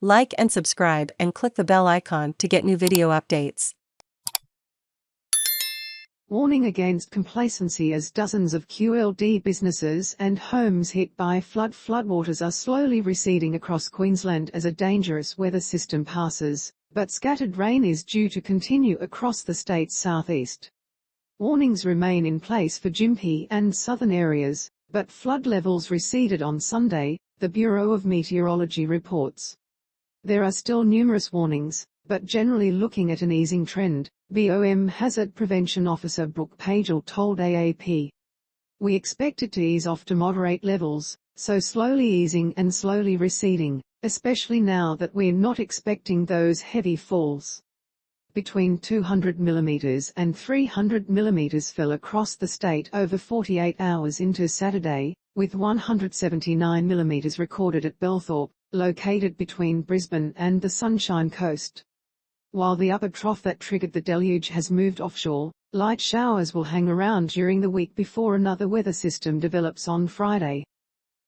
Like and subscribe and click the bell icon to get new video updates. Warning against complacency as dozens of QLD businesses and homes hit by floodwaters are slowly receding across Queensland as a dangerous weather system passes, but scattered rain is due to continue across the state's southeast. Warnings remain in place for Gympie and southern areas, but flood levels receded on Sunday, the Bureau of Meteorology reports. There are still numerous warnings, but generally looking at an easing trend, BOM Hazard Prevention Officer Brooke Pagel told AAP. We expect it to ease off to moderate levels, so slowly easing and slowly receding, especially now that we're not expecting those heavy falls. Between 200 mm and 300 mm fell across the state over 48 hours into Saturday, with 179 mm recorded at Bellthorpe, located between Brisbane and the Sunshine Coast. While the upper trough that triggered the deluge has moved offshore, light showers will hang around during the week before another weather system develops on Friday.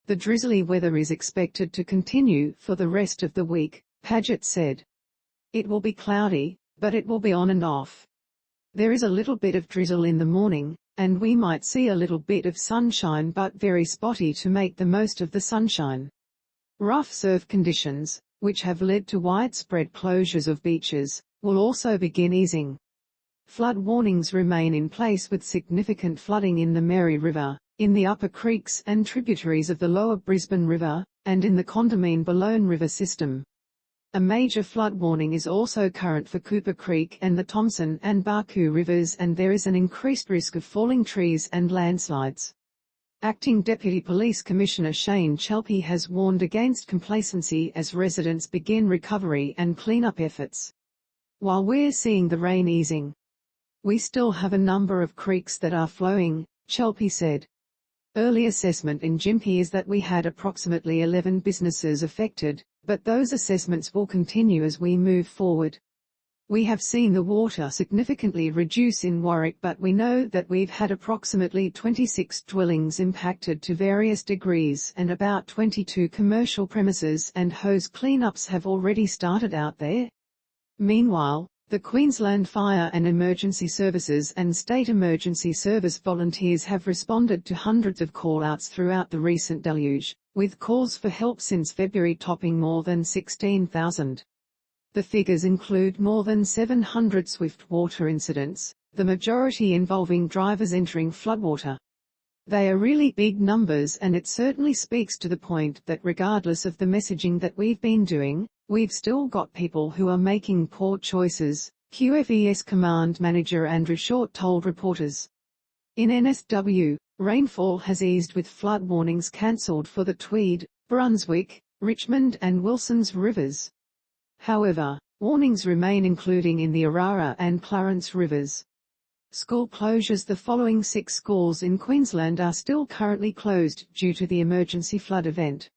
The drizzly weather is expected to continue for the rest of the week, Paget said. It will be cloudy, but it will be on and off. There is a little bit of drizzle in the morning, and we might see a little bit of sunshine but very spotty to make the most of the sunshine. Rough surf conditions, which have led to widespread closures of beaches, will also begin easing. Flood warnings remain in place with significant flooding in the Mary River, in the upper creeks and tributaries of the lower Brisbane River, and in the Condamine Balonne River system. A major flood warning is also current for Cooper Creek and the Thomson and Barcoo rivers, and there is an increased risk of falling trees and landslides. Acting Deputy Police Commissioner Shane Chelepy has warned against complacency as residents begin recovery and clean-up efforts. While we're seeing the rain easing, we still have a number of creeks that are flowing, Chelepy said. Early assessment in Gympie is that we had approximately 11 businesses affected, but those assessments will continue as we move forward. We have seen the water significantly reduce in Warwick, but we know that we've had approximately 26 dwellings impacted to various degrees and about 22 commercial premises and hose cleanups have already started out there. Meanwhile, the Queensland Fire and Emergency Services and State Emergency Service volunteers have responded to hundreds of call-outs throughout the recent deluge, with calls for help since February topping more than 16,000. The figures include more than 700 swift water incidents, the majority involving drivers entering floodwater. They are really big numbers, and it certainly speaks to the point that regardless of the messaging that we've been doing, we've still got people who are making poor choices, QFES Command Manager Andrew Short told reporters. In NSW, rainfall has eased with flood warnings cancelled for the Tweed, Brunswick, Richmond and Wilsons rivers. However, warnings remain, including in the Orara and Clarence rivers. School closures. The following 6 schools in Queensland are still currently closed due to the emergency flood event.